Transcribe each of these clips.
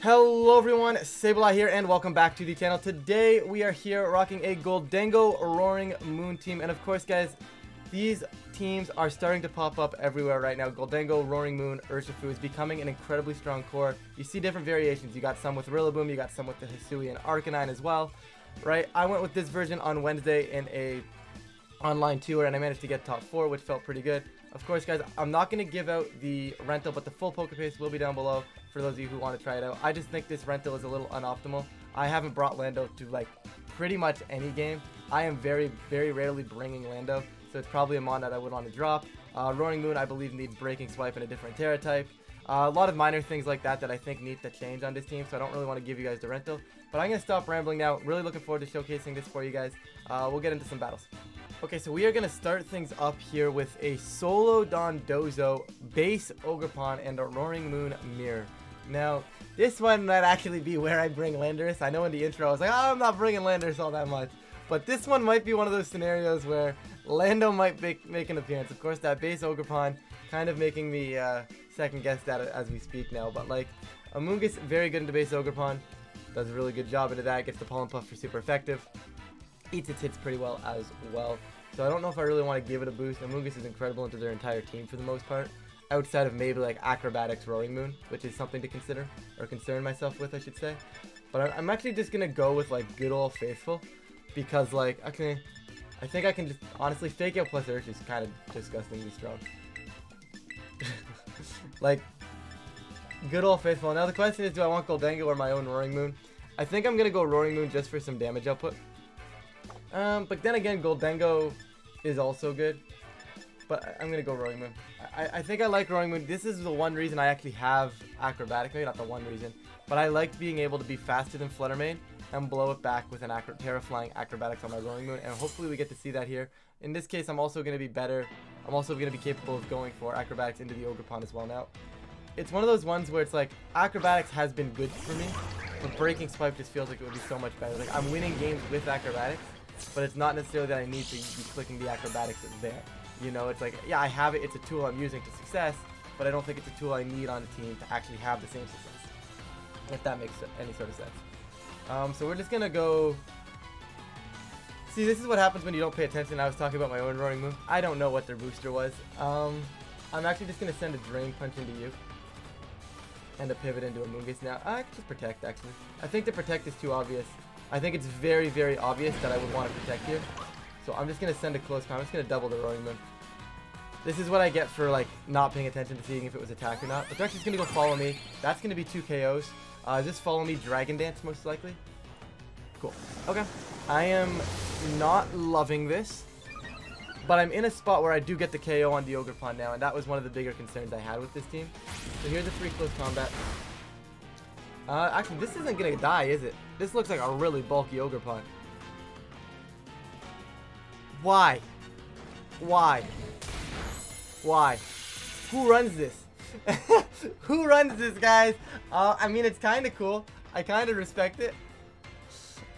Hello everyone, Sableye here and welcome back to the channel. Today we are here rocking a Gholdengo Roaring Moon team, and of course guys, these teams are starting to pop up everywhere right now. Gholdengo, Roaring Moon, Urshifu is becoming an incredibly strong core. You see different variations. You got some with Rillaboom, you got some with the Hisui and Arcanine as well, right? I went with this version on Wednesday in a online tour and I managed to get top 4, which felt pretty good. Of course guys, I'm not going to give out the rental, but the full Pokepaste will be down below for those of you who want to try it out. I just think this rental is a little unoptimal. I haven't brought Lando to like pretty much any game. I am very rarely bringing Lando, so it's probably a mon that I would want to drop. Roaring Moon I believe needs Breaking Swipe and a different Terra type. A lot of minor things like that that I think need to change on this team, so I don't really want to give you guys the rental. But I'm going to stop rambling now. Really looking forward to showcasing this for you guys. We'll get into some battles. Okay, so we are going to start things up here with a Solo Dondozo, Base Ogerpon, and a Roaring Moon Mirror. Now, this one might actually be where I bring Landorus. I know in the intro I was like, oh, I'm not bringing Landorus all that much. But this one might be one of those scenarios where Lando might make an appearance. Of course, that Base Ogerpon kind of making me second guess that as we speak now. But like, Amoonguss, very good into Base Ogerpon. Does a really good job into that. Gets the Pollen Puff for super effective. Eats its hits pretty well as well. So I don't know if I really want to give it a boost. Amoonguss is incredible into their entire team for the most part. Outside of maybe like Acrobatics Roaring Moon, which is something to consider, or concern myself with, I should say. But I'm actually just going to go with like good old faithful. Because like, okay, I think I can just honestly fake out plus Ursh is kind of disgustingly strong. Like, good old faithful. Now the question is, do I want Gholdengo or my own Roaring Moon? I think I'm going to go Roaring Moon just for some damage output. But then again, Gholdengo is also good. But I'm going to go Roaring Moon. I think I like Roaring Moon. This is the one reason I actually have Acrobatic. Maybe not the one reason. But I liked being able to be faster than Flutter Mane and blow it back with an Terra Flying Acrobatics on my Roaring Moon. And hopefully we get to see that here. In this case, I'm also going to be better. I'm also going to be capable of going for Acrobatics into the Ogerpon as well now. It's one of those ones where it's like, Acrobatics has been good for me. But Breaking Swipe just feels like it would be so much better. Like, I'm winning games with Acrobatics. But it's not necessarily that I need to be clicking the Acrobatics there. You know, it's like, yeah, I have it. It's a tool I'm using to success. But I don't think it's a tool I need on a team to actually have the same success. If that makes any sort of sense. So we're just going to go... See, this is what happens when you don't pay attention. I was talking about my own Roaring Moon. I don't know what their booster was. I'm actually just going to send a Drain Punch into you. And a Pivot into Amoonguss now. I can just Protect, actually. I think the Protect is too obvious. I think it's very obvious that I would want to Protect here. So I'm just going to send a Close Call. I'm just going to double the Roaring Moon. This is what I get for like not paying attention to seeing if it was attack or not. But they're actually going to go Follow Me. That's going to be 2 KOs. Just Follow Me, Dragon Dance most likely. Cool. Okay. I am not loving this. But I'm in a spot where I do get the KO on the Ogerpon now. And that was one of the bigger concerns I had with this team. So here's a free Close Combat. Actually, this isn't going to die, is it? This looks like a really bulky Ogerpon. Why? Why? Why? Who runs this? Who runs this, guys? I mean, it's kind of cool. I kind of respect it.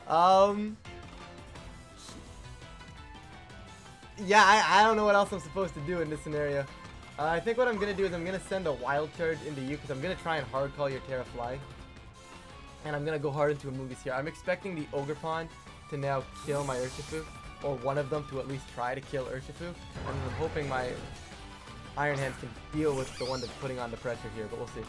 Yeah, I don't know what else I'm supposed to do in this scenario. I think what I'm going to do is I'm going to send a Wild Charge into you because I'm going to try and hard call your Terra Fly. And I'm going to go hard into Amoonguss here. I'm expecting the Ogerpon to now kill my Urshifu. Or one of them to at least try to kill Urshifu. And I'm hoping my Iron Hands can deal with the one that's putting on the pressure here. But we'll see.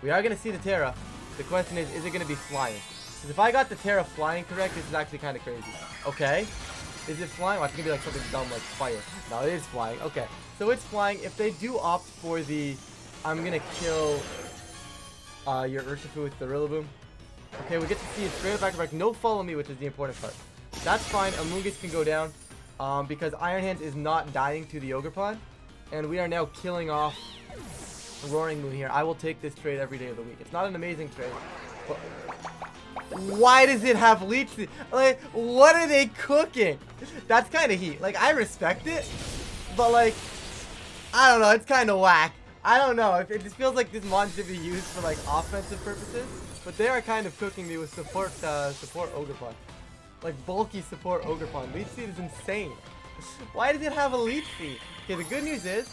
We are going to see the Terra. The question is it going to be flying? Because if I got the Terra flying correct, this is actually kind of crazy. Okay. Is it flying? Oh, it's going to be like something dumb like fire. No, it is flying. Okay. So it's flying. If they do opt for the... I'm going to kill your Urshifu with the Rillaboom. Okay, we get to see it straight up Acrobatic. No Follow Me, which is the important part. That's fine. Amoonguss can go down because Iron Hands is not dying to the Ogerpon. And we are now killing off Roaring Moon here. I will take this trade every day of the week. It's not an amazing trade. But why does it have Leech? Like, what are they cooking? That's kind of heat. Like, I respect it. But, like, I don't know. It's kind of whack. I don't know. It just feels like this mod should be used for, like, offensive purposes. But they are kind of cooking me with support Ogerpon. Like, bulky support Ogerpon. Leech Seed is insane. Why does it have a Leech Seed? Okay, the good news is,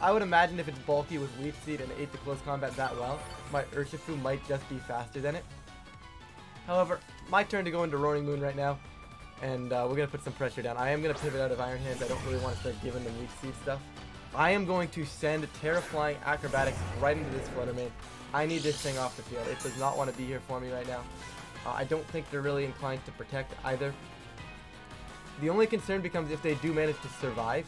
I would imagine if it's bulky with Leaf Seed and it ate the close combat that well, my Urshifu might just be faster than it. However, my turn to go into Roaring Moon right now, and we're going to put some pressure down. I am going to pivot out of Iron Hands. I don't really want to start giving them Leaf Seed stuff. I am going to send Terraflying Acrobatics right into this Flutter Mane. I need this thing off the field. It does not want to be here for me right now. I don't think they're really inclined to protect either. The only concern becomes if they do manage to survive,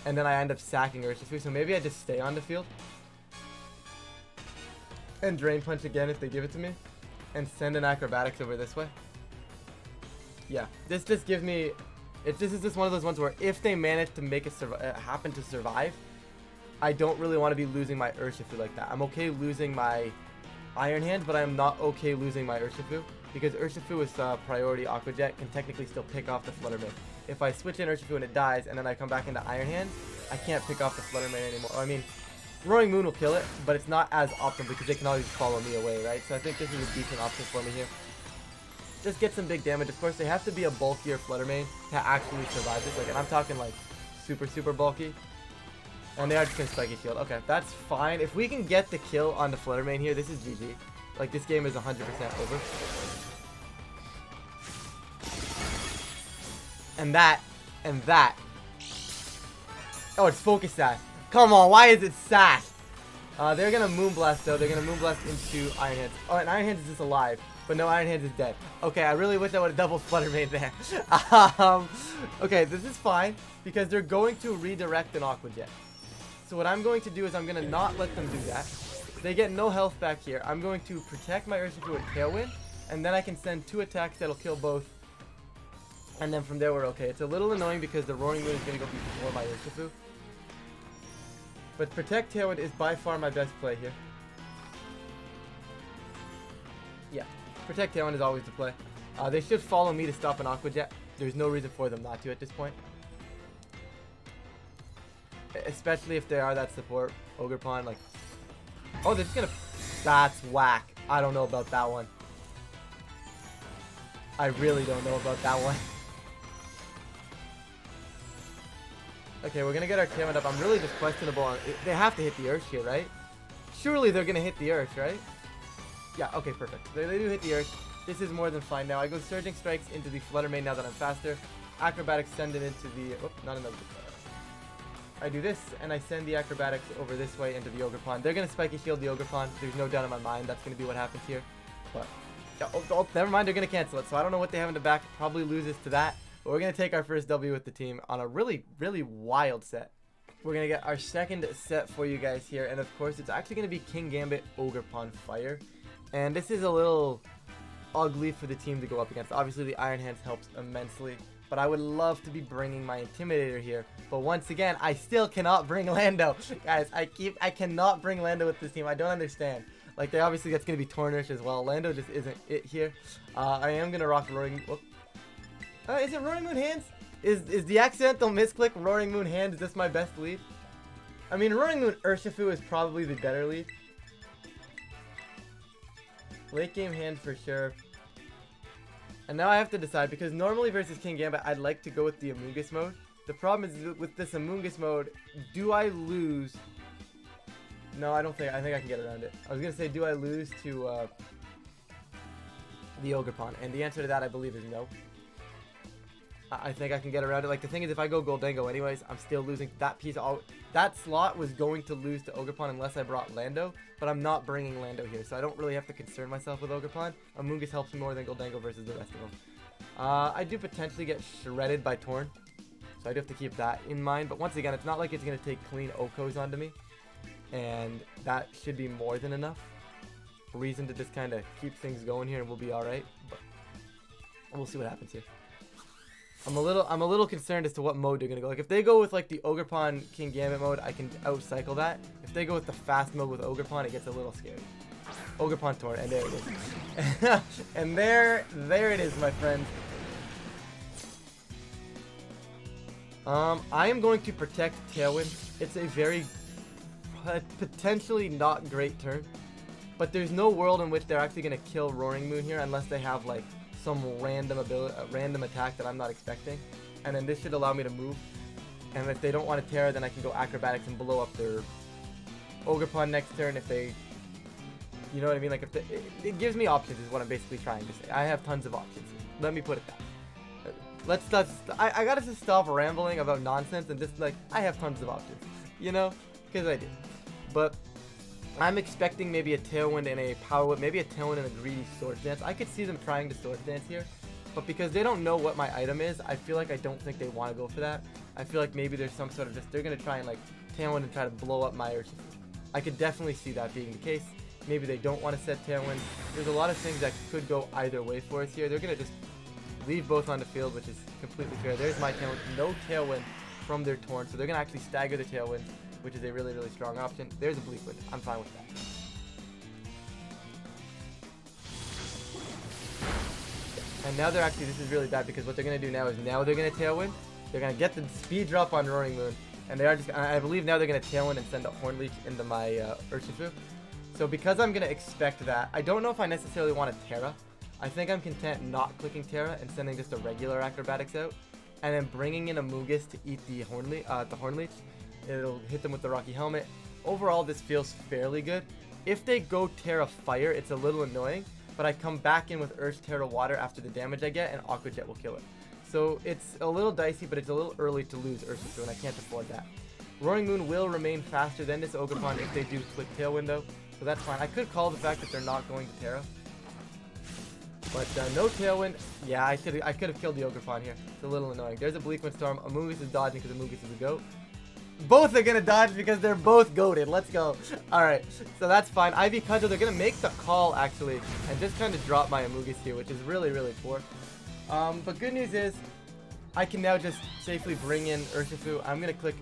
and then I end up sacking Urshifu, so maybe I just stay on the field. And Drain Punch again if they give it to me. And send an Acrobatics over this way. Yeah, this just gives me... This is just one of those ones where if they manage to make it happen to survive, I don't really want to be losing my Urshifu like that. I'm okay losing my Iron Hands, but I am not okay losing my Urshifu. Because Urshifu is priority Aqua Jet, can technically still pick off the Flutter Mane. If I switch in Urshifu and it dies, and then I come back into Iron Hand, I can't pick off the Flutter Mane anymore. I mean, Roaring Moon will kill it, but it's not as optimal because they can always follow me away, right? So I think this is a decent option for me here. Just get some big damage. Of course, they have to be a bulkier Flutter Mane to actually survive this. Like, and I'm talking like super bulky. And they are just going to Spiky Shield. Okay, that's fine. If we can get the kill on the Flutter Mane here, this is GG. Like, this game is 100% over. And that. Oh, it's Focus Sash. Come on, why is it Sash? They're going to Moonblast, though. They're going to Moonblast into Iron Hands. Oh, and Iron Hands is just alive. But no, Iron Hands is dead. Okay, I really wish I would have double Flutter Mane there. Okay, this is fine. Because they're going to redirect an Aqua Jet. So what I'm going to do is I'm going to not let them do that. They get no health back here. I'm going to protect my Urshifu with Tailwind. And then I can send 2 attacks that'll kill both. And then from there we're okay. It's a little annoying because the Roaring Moon is going to go before my Urshifu. But Protect Tailwind is by far my best play here. Yeah, Protect Tailwind is always the play. They should follow me to stop an Aqua Jet. There's no reason for them not to at this point. Especially if they are that support Ogerpon, like... Oh, they're just gonna... That's whack. I don't know about that one. I really don't know about that one. Okay, we're gonna get our Tailwind up. I'm really just questionable on... They have to hit the Earth here, right? Surely they're gonna hit the Earth, right? Yeah, okay, perfect. They do hit the Earth. This is more than fine now. I go Surging Strikes into the Flutter Mane now that I'm faster. Acrobatics send it into the... Oh, not another... I do this, and I send the Acrobatics over this way into the Ogerpon. They're going to Spiky Shield the Ogerpon. There's no doubt in my mind that's going to be what happens here. But, oh, never mind, they're going to cancel it. So I don't know what they have in the back. Probably loses to that. But we're going to take our first W with the team on a really wild set. We're going to get our second set for you guys here. And of course, it's actually going to be Kingambit Ogerpon Fire. And this is a little ugly for the team to go up against. Obviously, the Iron Hands helps immensely. But I would love to be bringing my Intimidator here. But once again, I still cannot bring Lando. Guys, I cannot bring Lando with this team. I don't understand. Like, they obviously, that's going to be Tornish as well. Lando just isn't it here. I am going to rock Roaring... is it Roaring Moon Hands? Is the accidental misclick Roaring Moon Hands? Is this my best lead? I mean, Roaring Moon Urshifu is probably the better lead. Late game hand for sure. And now I have to decide, because normally versus Kingambit, I'd like to go with the Amoonguss mode. The problem is with this Amoonguss mode, do I lose? No, I think I can get around it. I was going to say, do I lose to the Ogerpon? And the answer to that, I believe, is no. I think I can get around it. Like, the thing is, if I go Gholdengo anyways, I'm still losing that piece. That slot was going to lose to Ogerpon unless I brought Lando, but I'm not bringing Lando here, so I don't really have to concern myself with Ogerpon. Amoonguss helps me more than Gholdengo versus the rest of them. I do potentially get shredded by Torn, so I do have to keep that in mind. But once again, it's not like it's going to take clean Okos onto me, and that should be more than enough reason to just kind of keep things going here, and we'll be all right. But we'll see what happens here. I'm a little concerned as to what mode they're gonna go. Like, if they go with like the Ogerpon Kingambit mode, I can outcycle that. If they go with the fast mode with Ogerpon, it gets a little scary. Ogerpon Torn, and there it is. And there it is, my friend. I am going to protect Tailwind. It's a very potentially not great turn, but there's no world in which they're actually gonna kill Roaring Moon here unless they have like some random attack that I'm not expecting, and then this should allow me to move. And if they don't want to Terra, then I can go Acrobatics and blow up their Ogerpon next turn if they... You know what I mean? Like, if it gives me options is what I'm basically trying to say. I have tons of options. Let me put it that way. I gotta just stop rambling about nonsense and just, like, I have tons of options. You know? Because I do. But I'm expecting maybe a Tailwind and a Power Whip, maybe a Tailwind and a Greedy Swords Dance. I could see them trying to Swords Dance here. But because they don't know what my item is, I feel like I don't think they want to go for that. I feel like maybe there's some sort of they're going to try and, like, Tailwind and try to blow up my Urshifu. I could definitely see that being the case. Maybe they don't want to set Tailwind. There's a lot of things that could go either way for us here. They're going to just leave both on the field, which is completely fair. There's my Tailwind. No Tailwind from their Torn, so they're going to actually stagger the Tailwind, which is a really, really strong option. There's a Bleak Wind. I'm fine with that. And now they're actually, this is really bad because what they're going to do now is now they're going to Tailwind. They're going to get the speed drop on Roaring Moon. And they are just, I believe now they're going to Tailwind and send a Horn Leech into my Urshifu. So because I'm going to expect that, I don't know if I necessarily want to Terra. I think I'm content not clicking Terra and sending just a regular Acrobatics out. And then bringing in a Mungus to eat the Horn Leech. It'll hit them with the Rocky Helmet. Overall, this feels fairly good. If they go Terra Fire, it's a little annoying. But I come back in with Urge Terra Water after the damage I get, and Aqua Jet will kill it. So it's a little dicey, but it's a little early to lose Urshifu, and I can't afford that. Roaring Moon will remain faster than this Ogerpon if they do click Tailwind though, so that's fine. I could call the fact that they're not going to Terra. But no Tailwind. Yeah, I could have killed the Ogerpon here. It's a little annoying. There's a Bleak Wind Storm. Amoonguss is dodging because Amoonguss is a goat. Both are going to dodge because they're both goated. Let's go. Alright, so that's fine. Ivy Cudgel, they're going to make the call, actually, and just kind of drop my Amoonguss here, which is really, really poor. But good news is, I can now just safely bring in Urshifu. I'm going to click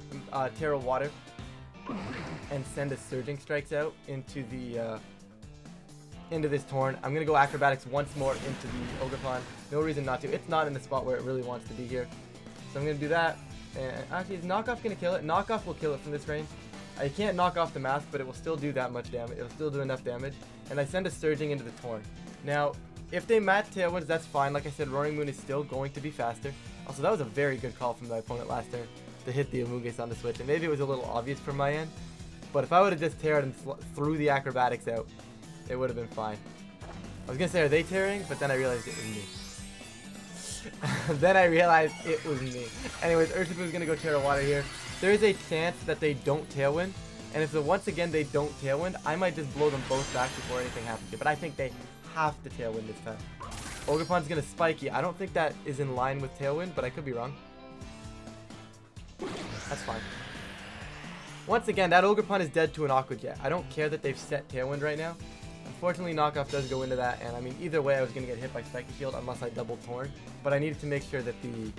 Terra Water and send a Surging Strikes out into the into this Torn. I'm going to go Acrobatics once more into the Ogerpon. No reason not to. It's not in the spot where it really wants to be here. So I'm going to do that. And actually, is Knockoff going to kill it? Knockoff will kill it from this range. I can't knock off the mask, but it will still do that much damage. It'll still do enough damage. And I send a Surging into the Torn. Now, if they match Tailwinds, that's fine. Like I said, Roaring Moon is still going to be faster. Also, that was a very good call from my opponent last turn to hit the Amoonguss on the switch. And maybe it was a little obvious from my end. But if I would have just Terra'd and threw the Acrobatics out, it would have been fine. I was going to say, are they tearing? But then I realized it was me. Then I realized it was me. Anyways, Urshifu is going to go Terra Water here. There is a chance that they don't Tailwind. And if once again they don't Tailwind, I might just blow them both back before anything happens here. But I think they have to Tailwind this time. Ogerpon's going to Spiky. I don't think that is in line with Tailwind, but I could be wrong. That's fine. Once again, that Ogerpon is dead to an Aqua Jet. I don't care that they've set Tailwind right now. Unfortunately, Knockoff does go into that, and I mean, either way, I was going to get hit by Spiky Shield unless I double Torn. But I needed to make sure that the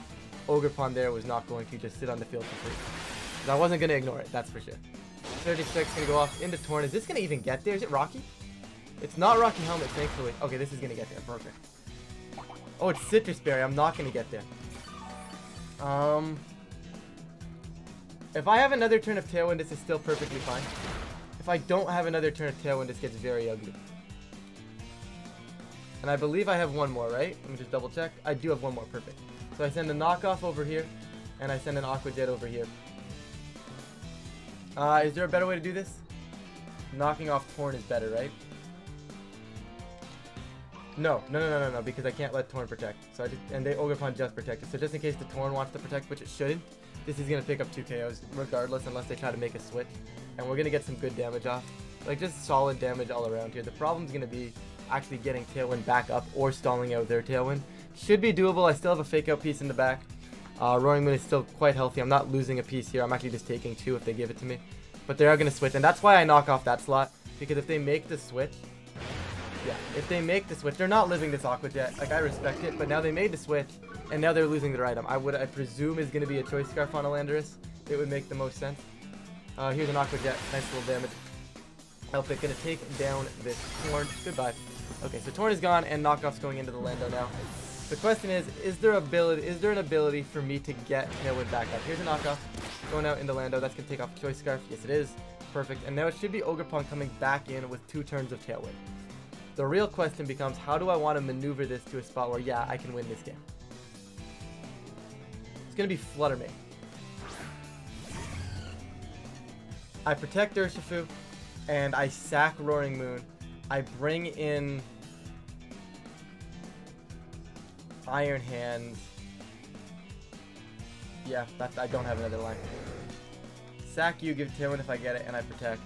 Ogerpon there was not going to just sit on the field for free. I wasn't going to ignore it, that's for sure. Surging Strike's going to go off into Torn. Is this going to even get there? Is it Rocky? It's not Rocky Helmet, thankfully. Okay, this is going to get there. Perfect. Oh, it's Citrus Berry. I'm not going to get there. If I have another turn of Tailwind, this is still perfectly fine. If I don't have another turn of Tailwind, this gets very ugly. And I believe I have one more, right? Let me just double check. I do have one more. Perfect. So I send a Knockoff over here, and I send an Aqua Jet over here. Is there a better way to do this? Knocking off Torn is better, right? No, because I can't let Torn protect. So and they Ogerpon just protected. So just in case the Torn wants to protect, which it shouldn't, this is going to pick up 2 KOs regardless unless they try to make a switch. And we're going to get some good damage off. Like just solid damage all around here. The problem's going to be actually getting Tailwind back up or stalling out their Tailwind. Should be doable. I still have a fake out piece in the back. Roaring Moon is still quite healthy. I'm not losing a piece here. I'm actually just taking 2 if they give it to me. But they are going to switch. And that's why I knock off that slot. Because if they make the switch... Yeah, if they make the switch, they're not living this Aqua Jet. Like, I respect it, but now they made the switch, and now they're losing their item. I presume is going to be a Choice Scarf on a Landorus. It would make the most sense. Here's an Aqua Jet. Nice little damage. Outfit going to take down this Torn. Goodbye. Okay, so Torn is gone, and Knockoff's going into the Lando now. The question is there an ability for me to get Tailwind back up? Here's a Knockoff going out into Lando. That's going to take off Choice Scarf. Yes, it is. Perfect. And now it should be Ogerpon coming back in with 2 turns of Tailwind. The real question becomes, how do I want to maneuver this to a spot where, yeah, I can win this game? It's going to be Flutter Mane. I protect Urshifu, and I sack Roaring Moon. I bring in Iron Hands. Yeah, I don't have another line. Sack you, give Tailwind if I get it, and I protect.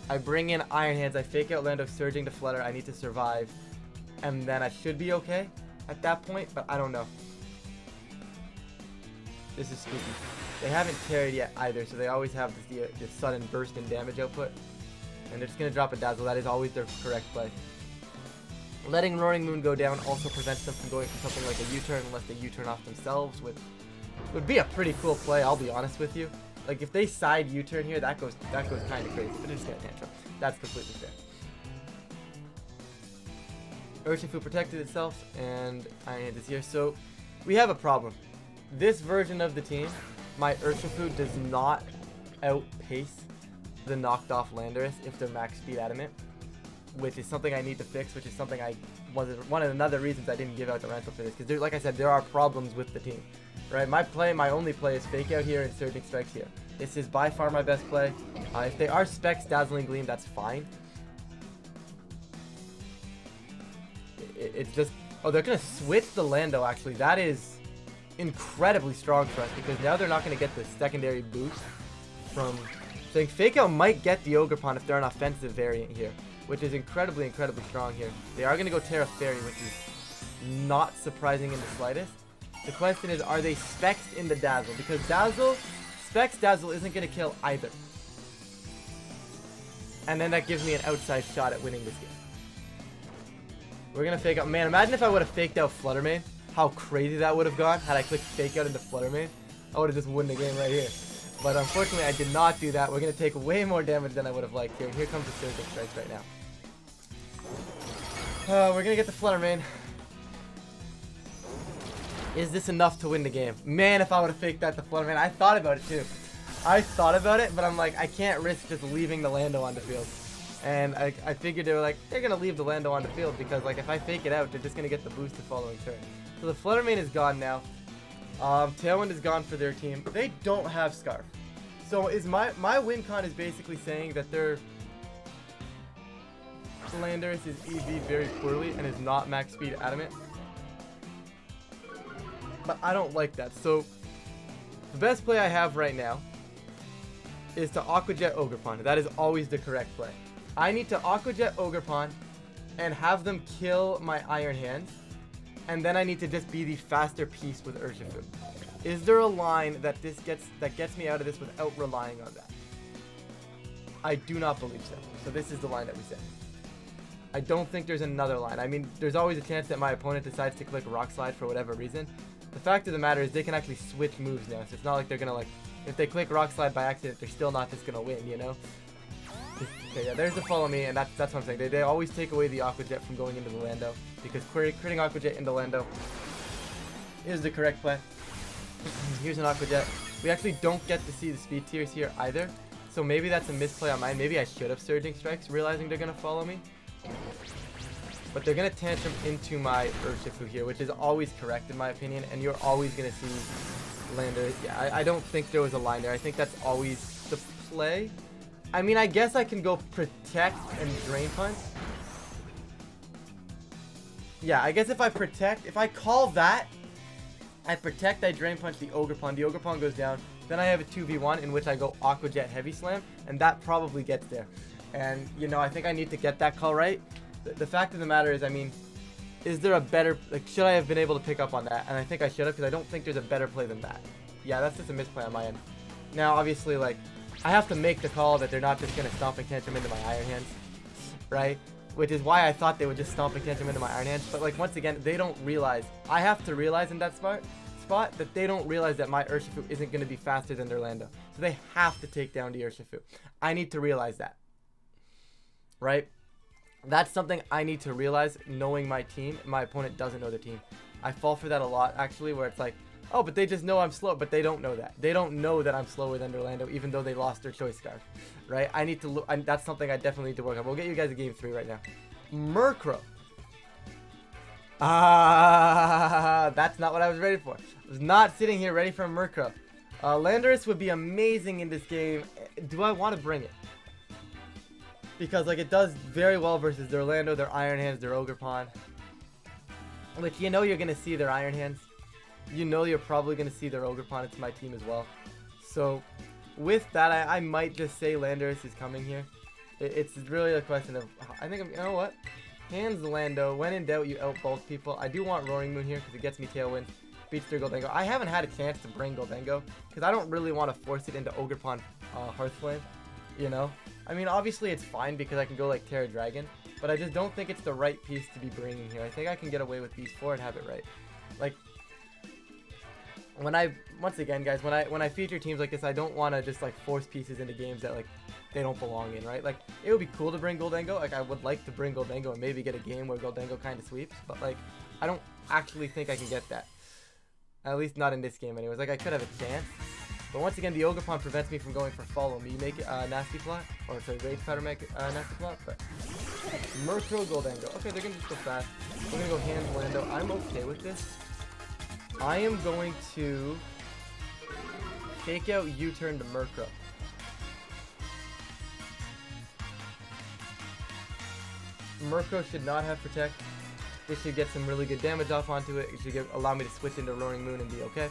I bring in Iron Hands. I fake out Lando, surging to Flutter. I need to survive, and then I should be okay at that point, but I don't know. This is spooky. They haven't carried yet either, so they always have this sudden burst in damage output. And they're just going to drop a Dazzle. That is always their correct play. Letting Roaring Moon go down also prevents them from going for something like a U-turn unless they U-turn off themselves, which would be a pretty cool play, I'll be honest with you. Like, if they side U-turn here, that goes kind of crazy, but it's going to tantrum. That's completely fair. Urshifu protected itself, and Iron Hands is here. So, we have a problem. This version of the team, my Urshifu does not outpace the knocked off Landorus if they're max speed adamant, which is something I need to fix, which is something one of another reasons I didn't give out the rental for this, because like I said, there are problems with the team, right? My only play is Fake Out here and Surging Strikes here. This is by far my best play. If they are Specs, Dazzling Gleam, that's fine. It's just, oh, they're going to switch the Lando, actually. That is incredibly strong for us, because now they're not going to get the secondary boost from... So Fake Out might get the Ogerpon if they're an offensive variant here, which is incredibly strong here. They are going to go Terra Fairy, which is not surprising in the slightest. The question is, are they Specs in the Dazzle? Because Specs Dazzle isn't going to kill either. And then that gives me an outside shot at winning this game. We're going to Fake Out. Man, imagine if I would have faked out Flutter Mane. How crazy that would have gone had I clicked Fake Out into Flutter Mane. I would have just won the game right here. But unfortunately, I did not do that. We're going to take way more damage than I would have liked here. And here comes the Surging Strikes right now. We're going to get the Flutter Mane. Is this enough to win the game? Man, if I would have faked that to Flutter Mane. I thought about it too. I thought about it, but I'm like, I can't risk just leaving the Lando on the field. And I figured they were like, they're going to leave the Lando on the field because like if I fake it out, they're just going to get the boost the following turn. So the Flutter Mane is gone now. Tailwind is gone for their team. They don't have Scarf. So is my win con is basically saying that their Landorus is EV very poorly and is not max speed adamant. But I don't like that. So the best play I have right now is to Aqua Jet Ogerpon. That is always the correct play. I need to Aqua Jet Ogerpon and have them kill my Iron Hands. And then I need to just be the faster piece with Urshifu. Is there a line that gets me out of this without relying on that? I do not believe so. So this is the line that we set. I don't think there's another line. I mean, there's always a chance that my opponent decides to click Rock Slide for whatever reason. The fact of the matter is they can actually switch moves now. So it's not like they're going to like, if they click Rock Slide by accident, they're still not just going to win, you know? Okay, yeah, there's the Follow Me, and that's what I'm saying. They always take away the Aqua Jet from going into the Lando, because critting Aqua Jet into Lando is the correct play. Here's an Aqua Jet. We actually don't get to see the speed tiers here either, so maybe that's a misplay on mine. Maybe I should have Surging Strikes, realizing they're going to follow me. But they're going to Tantrum into my Urshifu here, which is always correct in my opinion, and you're always going to see Landorus. Yeah, I don't think there was a line there. I think that's always the play. I mean, I guess I can go Protect and Drain Punch. Yeah, I guess if I call that, I Protect, I Drain Punch the Ogerpon goes down, then I have a 2v1 in which I go Aqua Jet Heavy Slam, and that probably gets there. And, you know, I think I need to get that call right. The fact of the matter is, I mean, is there a better, like, should I have been able to pick up on that? And I think I should have, because I don't think there's a better play than that. Yeah, that's just a misplay on my end. Now, obviously, like, I have to make the call that they're not just going to Stomping Tantrum into my Iron Hands, right? Which is why I thought they would just Stomping Tantrum into my Iron Hands. But, like, once again, they don't realize. I have to realize in that spot that they don't realize that my Urshifu isn't going to be faster than their Lando. So they have to take down the Urshifu. I need to realize that, right? That's something I need to realize, knowing my team. My opponent doesn't know the team. I fall for that a lot, actually, where it's like, oh, but they just know I'm slow, but they don't know that. They don't know that I'm slower than Orlando, even though they lost their Choice Scarf, right? I need to look, that's something I definitely need to work on. We'll get you guys a game 3 right now. Murkrow. That's not what I was ready for. I was not sitting here ready for a Murkrow. Landorus would be amazing in this game. Do I want to bring it? Because, like, it does very well versus their Lando, their Iron Hands, their Ogerpon. Which, you know you're going to see their Iron Hands. You know you're probably going to see their Ogerpon. It's my team as well. So, with that, I might just say Landorus is coming here. It's really a question of... I think, you know what? Hands Lando. When in doubt, you outbulk people. I do want Roaring Moon here because it gets me Tailwind. Beats their Gholdengo. I haven't had a chance to bring Gholdengo because I don't really want to force it into Ogerpon Hearthflame. You know? I mean, obviously it's fine because I can go like Terra Dragon, but I just don't think it's the right piece to be bringing here. I think I can get away with these 4 and have it right. Like, once again, guys, when I feature teams like this, I don't want to just like force pieces into games that like they don't belong in, right? Like, it would be cool to bring Gholdengo. Like, I would like to bring Gholdengo and maybe get a game where Gholdengo kind of sweeps, but like, I don't actually think I can get that. At least not in this game, anyways. Like, I could have a chance. But once again, the Ogerpon prevents me from going for Follow Me, make it Nasty Plot, or sorry, Rage Powder make Nasty Plot, but Murkrow, Gholdengo. Okay, they're gonna just go fast. We're gonna go Hands Lando. I'm okay with this. I am going to fake out U-turn to Murkrow. Murkrow should not have Protect. This should get some really good damage off onto it. It should allow me to switch into Roaring Moon and be okay.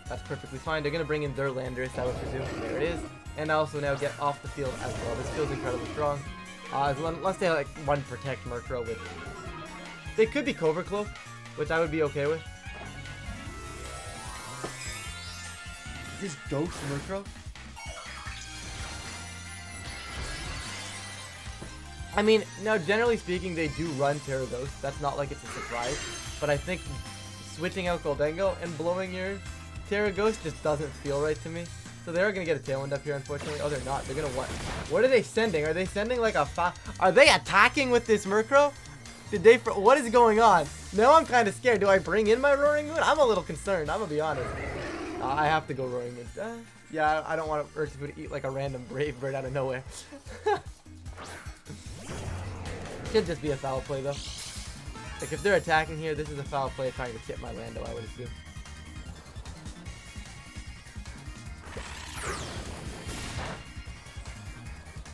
That's perfectly fine. They're going to bring in their Landorus, I would presume. There it is. And also now get off the field as well. This feels incredibly strong. Unless they like one Protect Murkrow with... They could be Covert Cloak, which I would be okay with. Is this Ghost Murkrow? I mean, now generally speaking, they do run Terra Ghost. That's not like it's a surprise. But I think switching out Gholdengo and blowing your Terra Ghost just doesn't feel right to me. So they're going to get a Tailwind up here, unfortunately. Oh, they're not. They're going to what? What are they sending? Are they sending like a... Are they attacking with this Murkrow? Did they... What is going on? Now I'm kind of scared. Do I bring in my Roaring Moon? I'm a little concerned. I'm going to be honest. I have to go Roaring Moon. Yeah, I don't want Urshifu to eat like a random Brave Bird out of nowhere. Should just be a foul play though. Like if they're attacking here, this is a foul play trying to tip my Lando, I would assume.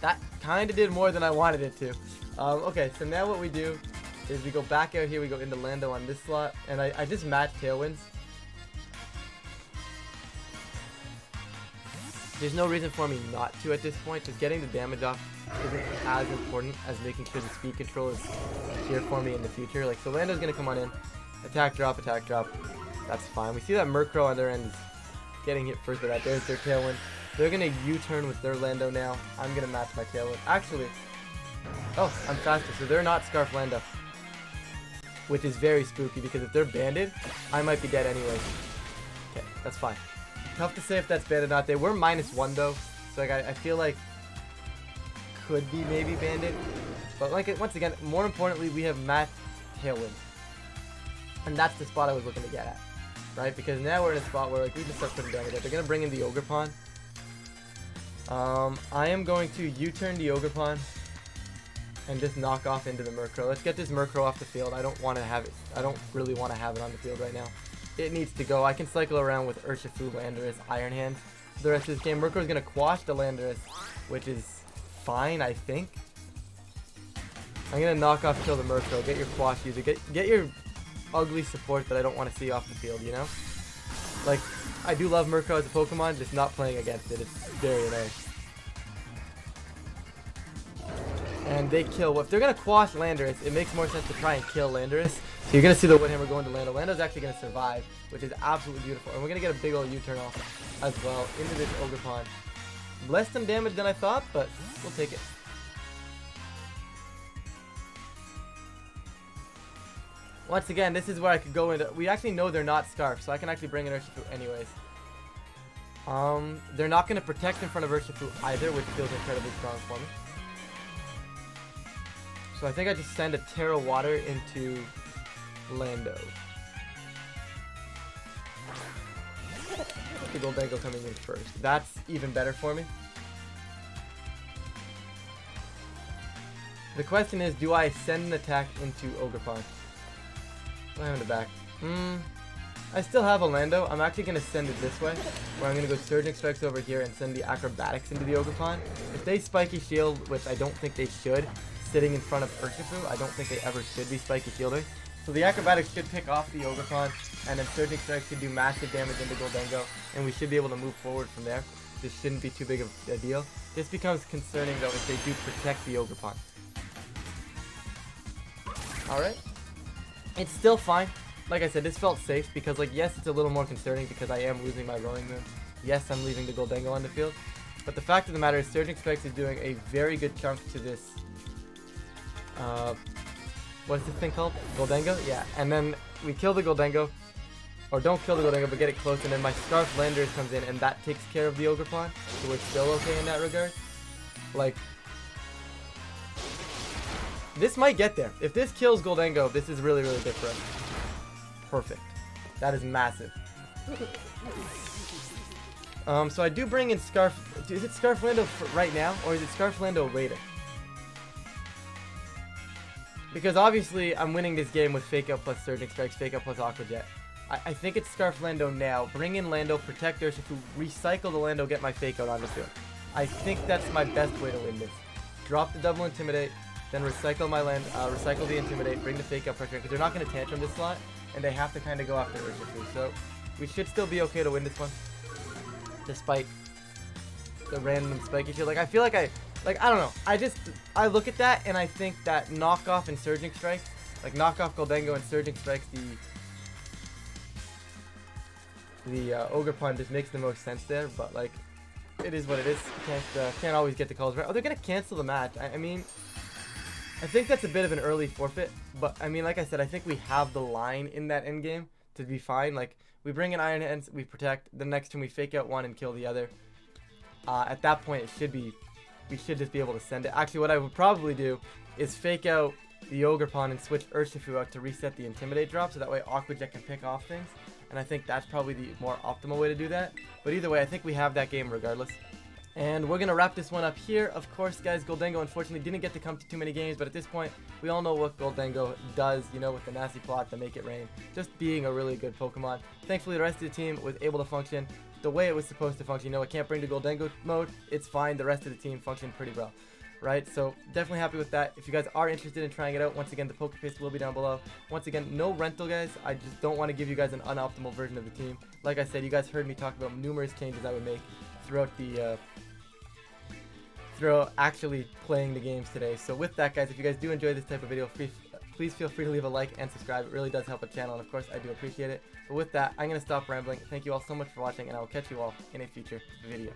That kind of did more than I wanted it to. Okay, so now what we do is we go back out here, we go into Lando on this slot, and I just match Tailwinds. There's no reason for me not to at this point. Just getting the damage off isn't as important as making sure the speed control is here for me in the future. Like, so Lando's gonna come on in, attack drop, that's fine. We see that Murkrow on their end is getting hit first with that. There's their Tailwind. They're gonna U-turn with their Lando now. I'm gonna match my Tailwind. Actually, oh, I'm faster, so they're not Scarf Lando, which is very spooky because if they're banded, I might be dead anyways. Okay, that's fine. Tough to say if that's banded or not. They were -1 though, so like I feel like could be maybe banded, but like once again, more importantly, we have matched Tailwind, and that's the spot I was looking to get at, right? Because now we're in a spot where like we just start putting damage out. They're gonna bring in the Ogerpon. I am going to U-turn the Ogerpon and just knock off into the Murkrow. Let's get this Murkrow off the field. I don't want to have it. I don't really want to have it on the field right now. It needs to go. I can cycle around with Urshifu, Landorus, Iron Hands the rest of this game. Murkrow's gonna quash the Landorus, which is fine, I think. I'm gonna knock off kill the Murkrow. Get your quash user. Get your ugly support that I don't want to see off the field, you know? Like, I do love Murkrow as a Pokemon, just not playing against it. It's very annoying. And they kill. Well, if they're gonna quash Landorus, it makes more sense to try and kill Landorus. So you're gonna see the Woodhammer go into Lando. Lando's actually gonna survive, which is absolutely beautiful. And we're gonna get a big old U-turn off as well into this Ogerpon. Less some damage than I thought, but we'll take it. Once again, this is where I could go into... We actually know they're not Scarf, so I can actually bring in Urshifu anyways. They're not going to protect in front of Urshifu either, which feels incredibly strong for me. So I think I just send a Terra Water into Lando. The Gholdengo coming in first. That's even better for me. The question is, do I send an attack into Ogerpon? I have in the back. I still have a Lando. I'm actually going to send it this way, where I'm going to go Surging Strikes over here and send the Acrobatics into the Ogerpon. If they Spiky Shield, which I don't think they should, sitting in front of Urshifu, I don't think they ever should be Spiky Shielders. So the Acrobatics should pick off the Ogerpon, and then Surging Strikes should do massive damage into Gholdengo, and we should be able to move forward from there. This shouldn't be too big of a deal. This becomes concerning, though, if they do protect the Ogerpon. Alright. It's still fine. Like I said, this felt safe because, like, yes, it's a little more concerning because I am losing my Roaring Moon. Yes, I'm leaving the Gholdengo on the field. But the fact of the matter is Surging Strikes is doing a very good chunk to this, what's this thing called? Gholdengo? Yeah. And then we kill the Gholdengo, or don't kill the Gholdengo, but get it close, and then my Scarf Landers comes in, and that takes care of the Ogerpon, so we're still okay in that regard. Like, this might get there. If this kills Gholdengo, this is really, really good for us. Perfect. That is massive. So I do bring in Scarf. Is it Scarf Lando right now, or is it Scarf Lando later? Because obviously I'm winning this game with Fake Out plus Surging Strikes, Fake Out plus Aqua Jet. I think it's Scarf Lando now. Bring in Lando, protect Urshifu, recycle the Lando, get my Fake Out on the field. I think that's my best way to win this. Drop the double Intimidate, then recycle my recycle the Intimidate, bring the Fake Out pressure, because they're not going to Tantrum this slot, and they have to kind of go after Urshifu. So we should still be okay to win this one, despite the random spiky shield. Like, I feel like I don't know. I look at that and I think that knockoff and Surging Strikes, like knockoff Gholdengo and Surging Strikes, the Ogerpon just makes the most sense there. But like, it is what it is. Can't always get the calls right. Oh, they're gonna cancel the match. I mean, I think that's a bit of an early forfeit. But I mean, like I said, I think we have the line in that end game to be fine. Like, we bring in Iron Hands, we protect. The next turn we Fake Out one and kill the other. At that point, we should just be able to send it. Actually, what I would probably do is Fake Out the Ogerpon and switch Urshifu out to reset the Intimidate drop, so that way Aqua Jet can pick off things. And I think that's probably the more optimal way to do that. But either way, I think we have that game regardless. And we're going to wrap this one up here. Of course, guys, Gholdengo unfortunately didn't get to come to too many games, but at this point, we all know what Gholdengo does, you know, with the nasty plot to make it rain. Just being a really good Pokemon. Thankfully, the rest of the team was able to function the way it was supposed to function. You know, it can't bring to Gholdengo mode. It's fine. The rest of the team functioned pretty well. Right? So, definitely happy with that. If you guys are interested in trying it out, once again, the Pokepaste will be down below. Once again, no rental, guys. I just don't want to give you guys an unoptimal version of the team. Like I said, you guys heard me talk about numerous changes I would make throughout the throughout actually playing the games today. So with that, guys, if you guys do enjoy this type of video, please feel free to leave a like and subscribe. It really does help the channel, and of course, I do appreciate it. But with that, I'm going to stop rambling. Thank you all so much for watching, and I will catch you all in a future video.